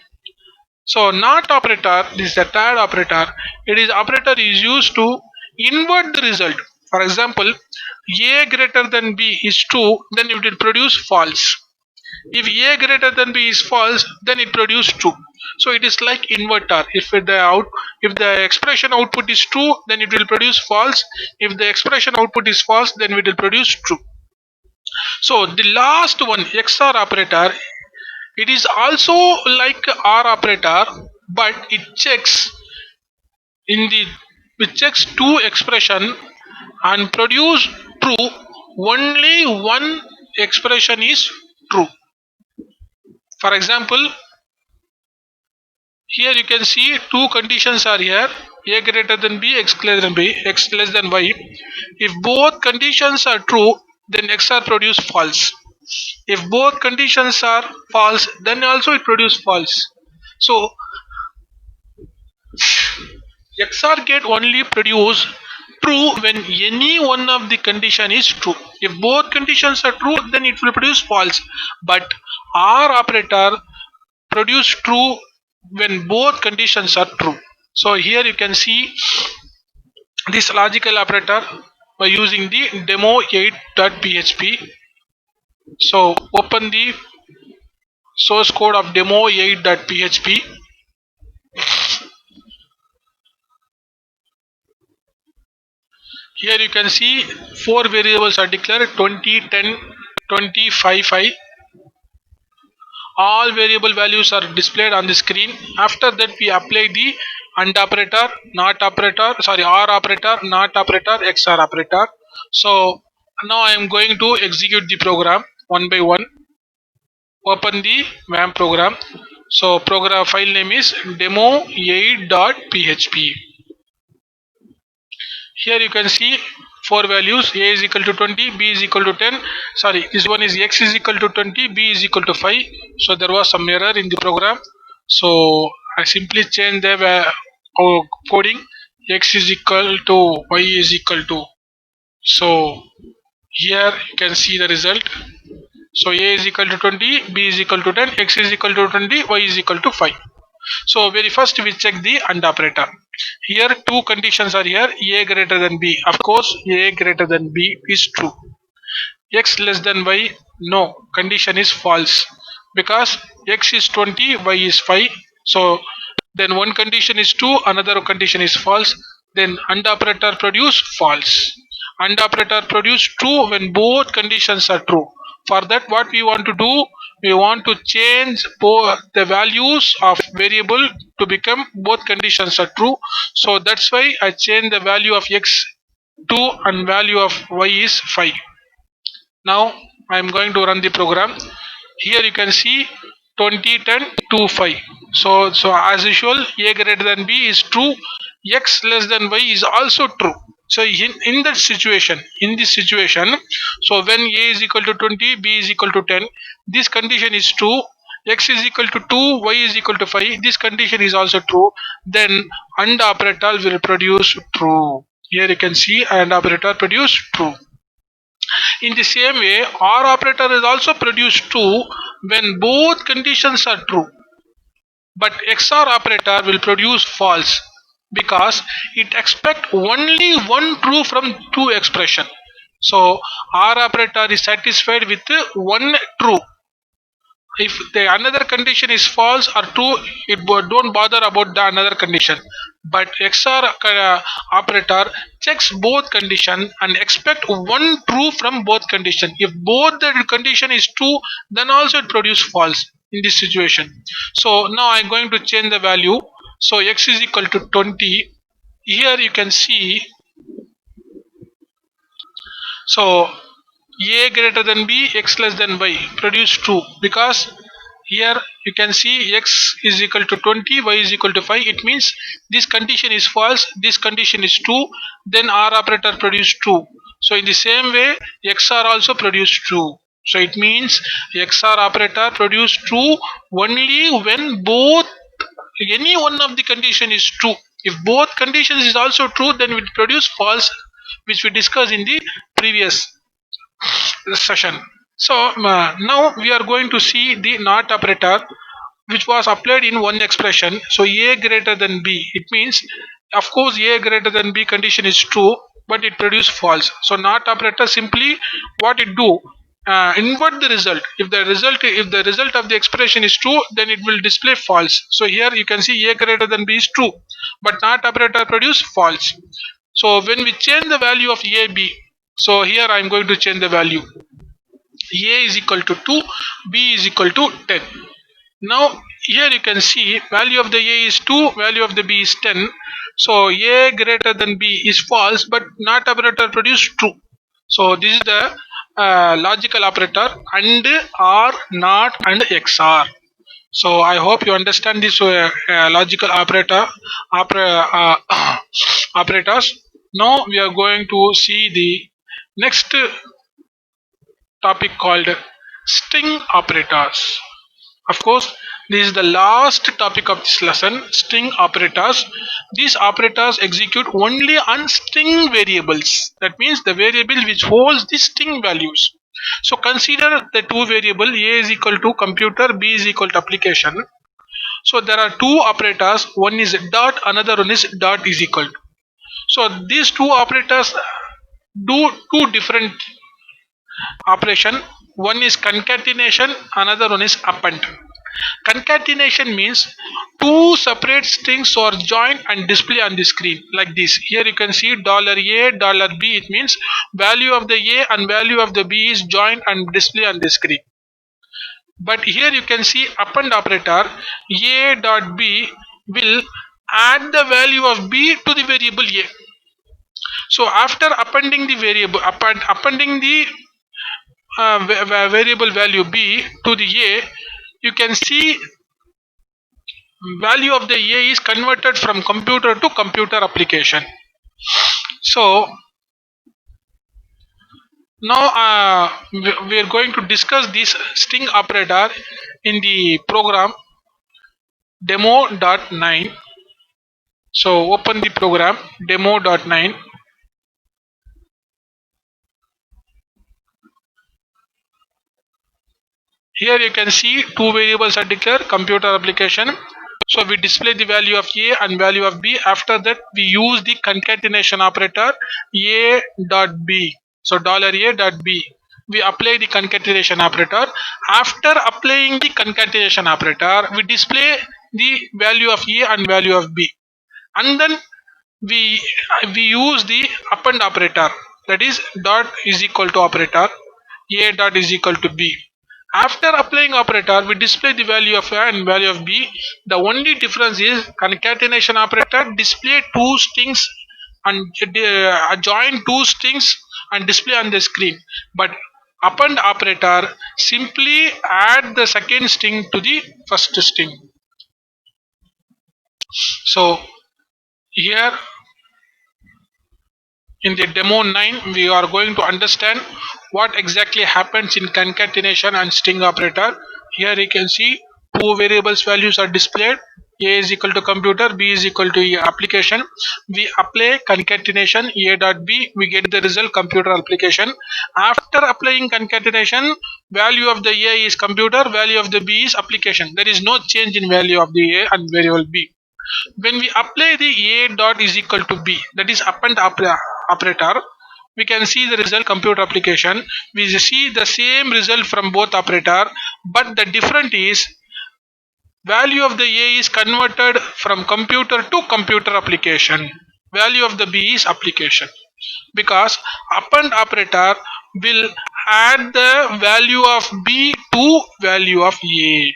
So NOT operator, this is the third operator. It is operator is used to invert the result. For example, a greater than b is true, then it will produce false. If a greater than b is false, then it produces true. So it is like inverter. If the expression output is true, then it will produce false. If the expression output is false, then it will produce true. So the last one, XOR operator, it is also like OR operator, but it checks two expression and produce true. Only one expression is true. For example, here you can see two conditions are here: a greater than b, x greater than b, x less than y. If both conditions are true, then XOR produce false. If both conditions are false, then also it produce false. So XOR gate only produce true when any one of the condition is true. If both conditions are true, then it will produce false. But OR operator produce true when both conditions are true. So here you can see this logical operator by using the demo8.php. So open the source code of demo8.php. Here you can see four variables are declared: 20, 10, 20, 5, 5. All variable values are displayed on the screen. After that, we apply the AND operator, not operator, sorry, OR operator, not operator, XOR operator. So now I am going to execute the program one by one. Open the WAMP program. So program file name is demo8.php. Here you can see four values: a is equal to 20, b is equal to 10. Sorry, this one is x is equal to 20, b is equal to 5. So there was some error in the program. So I simply change the coding: x is equal to y is equal to. So here you can see the result. So a is equal to 20, b is equal to 10, x is equal to 20, y is equal to 5. So very first we check the AND operator. Here two conditions are here: a greater than b. Of course, a greater than b is true. X less than y, no, condition is false, because x is 20, y is 5. So then one condition is true, another condition is false. Then AND operator produce false. AND operator produce true when both conditions are true. For that, what we want to do, we want to change both the values of variable to become both conditions are true. So that's why I change the value of x 2 and value of y is 5. Now I am going to run the program. Here you can see 20, 10, 2, 5. So as usual, a greater than b is true, x less than y is also true. So in that situation, in this situation, so when a is equal to 20, b is equal to 10, this condition is true. X is equal to 2, y is equal to 5. This condition is also true. Then AND operator will produce true. Here you can see AND operator produce true. In the same way, OR operator is also produced true when both conditions are true. But XOR operator will produce false because it expects only one true from two expression. So OR operator is satisfied with one true. If the another condition is false or true, it don't bother about the another condition. But XOR operator checks both condition and expect one true from both condition. If both the condition is true, then also it produce false in this situation. So now I'm going to change the value. So x is equal to 20. Here you can see, so a greater than b, x less than y produce true, because here you can see x is equal to 20, y is equal to 5. It means this condition is false, this condition is true. Then OR operator produce true. So in the same way, XOR also produce true. So it means XOR operator produce true only when both, any one of the condition is true. If both conditions is also true, then we produce false, which we discussed in the previous session. So now we are going to see the NOT operator, which was applied in one expression. So a greater than b, it means, of course, a greater than b condition is true, but it produce false. So NOT operator simply what it do, invert the result. If the result of the expression is true, then it will display false. So here you can see a greater than b is true, but NOT operator produce false. So when we change the value of a, b, so here I am going to change the value. A is equal to 2, b is equal to 10. Now here you can see value of the a is 2, value of the b is 10. So a greater than b is false, but NOT operator produce true. So this is the logical operator AND, OR, NOT and XOR. So I hope you understand this logical operators. Now we are going to see the next topic called string operators. Of course, this is the last topic of this lesson, string operators. These operators execute only on string variables. That means the variable which holds the string values. So consider the two variable, a is equal to computer, b is equal to application. So there are two operators, one is dot, another one is dot is equal to. So these two operators do two different operation. One is concatenation, another one is append. Concatenation means two separate strings are joined and display on the screen like this. Here you can see $A, $B. It means value of the A and value of the B is joined and display on the screen. But here you can see append operator A dot B will add the value of B to the variable A. So after appending the variable, appending the variable value B to the A, you can see value of the A is converted from computer to computer application. So now we are going to discuss this string operator in the program demo.9. So open the program demo.9. Here you can see two variables are declared, computer application. So we display the value of A and value of B. After that we use the concatenation operator A dot B. So $A dot B. We apply the concatenation operator. After applying the concatenation operator, we display the value of A and value of B. And then we use the append operator, that is dot is equal to operator A dot is equal to B. After applying operator, we display the value of A and value of B. The only difference is concatenation operator display two strings and join two strings and display on the screen. But append operator simply add the second string to the first string. So here in the demo 9, we are going to understand what exactly happens in concatenation and string operator. Here you can see two variables values are displayed. A is equal to computer, B is equal to application. We apply concatenation A dot B, we get the result computer application. After applying concatenation, value of the A is computer, value of the B is application. There is no change in value of the A and variable B. When we apply the A dot is equal to B, that is append operator, we can see the result computer application. We see the same result from both operator, but the difference is value of the A is converted from computer to computer application. Value of the B is application, because append operator will add the value of B to value of A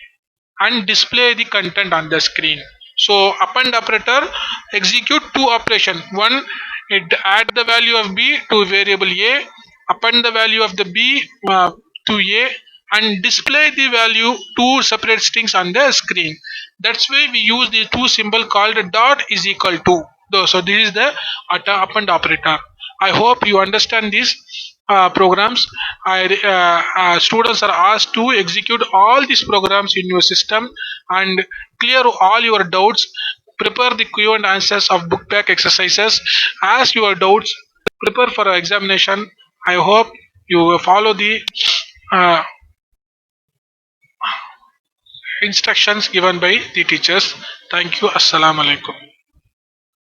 and display the content on the screen. So append operator execute two operations. One, it add the value of B to variable A, append the value of the B to A, and display the value two separate strings on the screen. That's why we use the two symbol called dot is equal to. So this is the append operator. I hope you understand these programs. Students are asked to execute all these programs in your system and clear all your doubts. Prepare the Q and answers of book back exercises. Ask your doubts. Prepare for examination. I hope you follow the uh, instructions given by the teachers. Thank you. Assalamu alaikum.